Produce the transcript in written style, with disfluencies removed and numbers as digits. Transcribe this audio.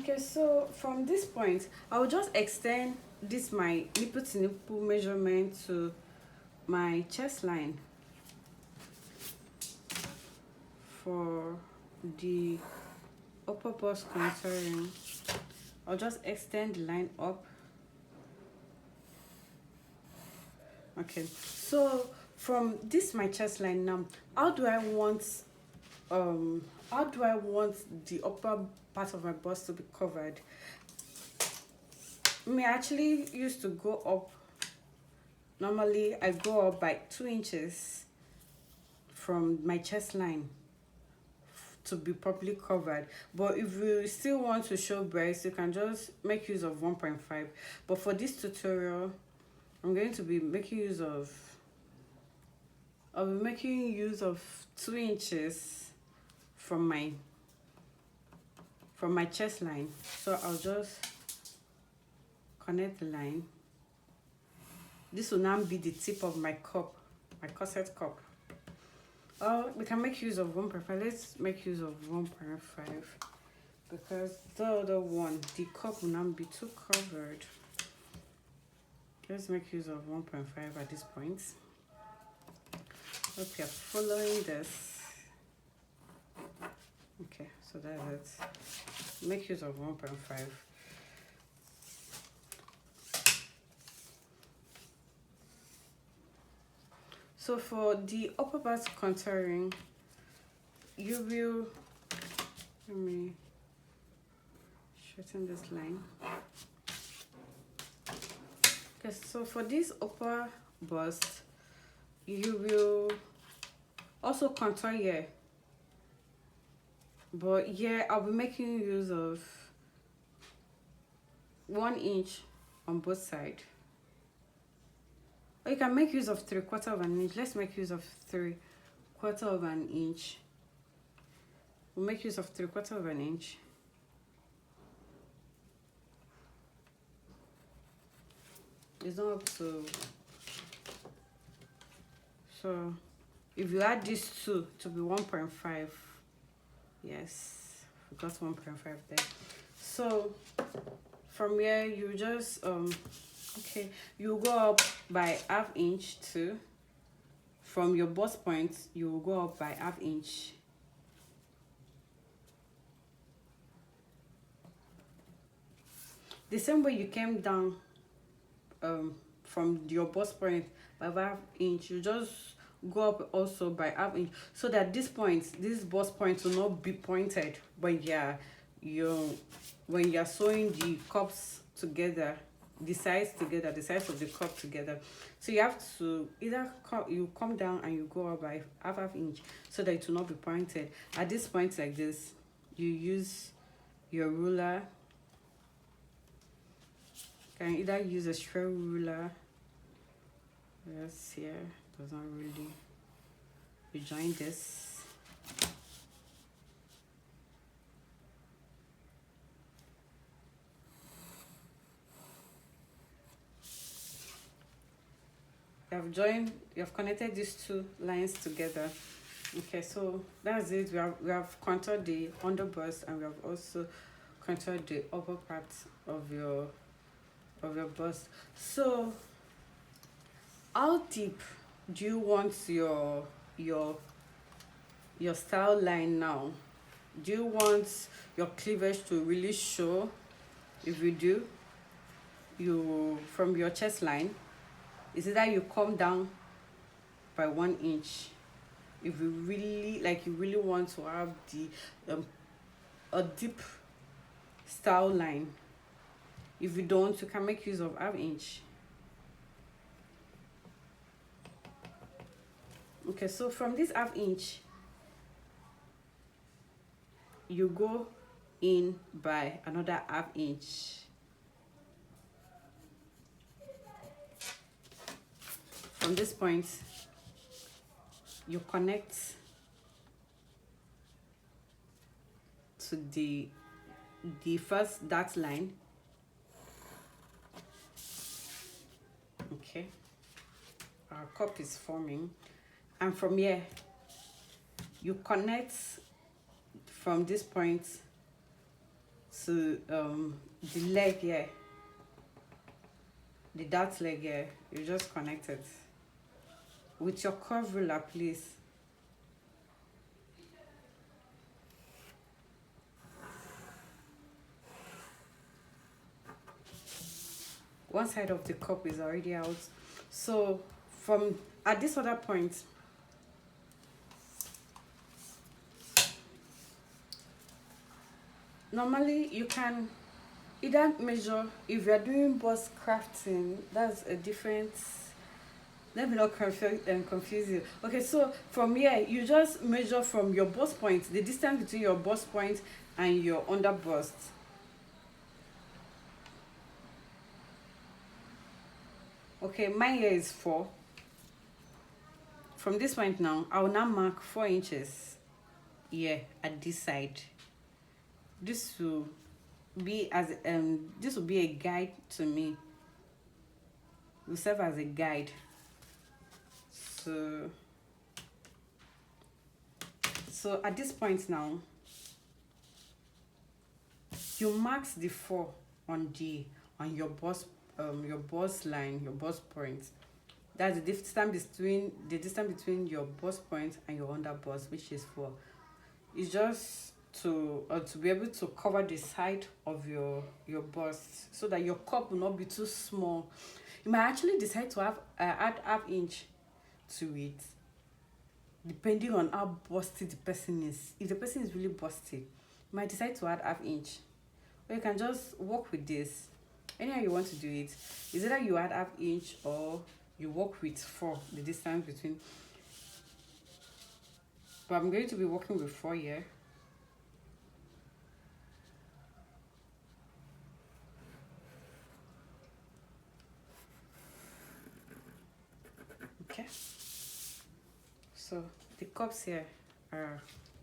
Okay, so from this point, I will just extend this my nipple to nipple measurement to my chest line for the upper bust contouring. I'll just extend the line up. Okay, so from this my chest line now, how do I want the upper part of my bust to be covered? I actually used to go up. Normally I go up by 2 inches from my chest line to be properly covered, but if you still want to show breast, you can just make use of 1.5. but for this tutorial, I'm going to be making use of 2 inches from my chest line. So I'll just connect the line. This will now be the tip of my cup, my corset cup. We can make use of 1.5. Let's make use of 1.5 because the other one, the cup will not be too covered. Let's make use of 1.5 at this point. Hope you're following this. Okay, so that's it. Make use of 1.5. So for the upper part contouring, you will, let me shorten this line. Okay, so for this upper bust, you will also contour here, but here I'll be making use of 1 inch on both sides. Or you can make use of 3/4 of an inch. Let's make use of 3/4 of an inch. We'll make use of 3/4 of an inch. It's not up to. So if you add these two to be 1.5, yes, we got 1.5 there. So from here you just okay, you go up by 1/2 inch too. From your bust point, you will go up by 1/2 inch. The same way you came down from your bust point by 1/2 inch, you just go up also by 1/2 inch, so that this bust point will not be pointed when you're sewing the cups together, the sides of the cup together. So you have to either you come down and you go up by 1/2 inch so that it will not be pointed. At this point like this, you use your ruler. You can either use a straight ruler. Yes, here does not really. You join this. You have connected these two lines together. Okay, so that's it. We have contoured the under bust, and we have also contoured the upper part of your bust. So how deep do you want your style line now? Do you want your cleavage to really show? If you do, from your chest line, is it that you come down by 1 inch? If you really want to have a deep style line. If you don't, you can make use of 1/2 inch. Okay, so from this 1/2 inch, you go in by another 1/2 inch. From this point, you connect to the first dart line. Okay, our cup is forming, and from here you connect from this point to the leg here, the dart leg here. You just connect it with your curve ruler, please. One side of the cup is already out, so from at this other point, normally you can either measure, if you're doing bust crafting, that's a different, let me not confuse you. Okay, so from here you just measure from your bust point, the distance between your bust point and your under bust. Okay, mine here is 4. From this point now, I will now mark 4 inches here at this side. This will be as this will be a guide to me. It will serve as a guide. So at this point now, you mark the 4 on your bust line, your bust point. That's the distance between your bust point and your under bust, which is 4. It's just to be able to cover the side of your bust, so that your cup will not be too small. You might actually decide to have add ½ inch to it, depending on how busty the person is. If the person is really busty, you might decide to add ½ inch, or you can just work with this. Anyhow you want to do it, is either you add ½ inch or you work with 4, the distance between. But I'm going to be working with 4 here. Okay, so the cups here are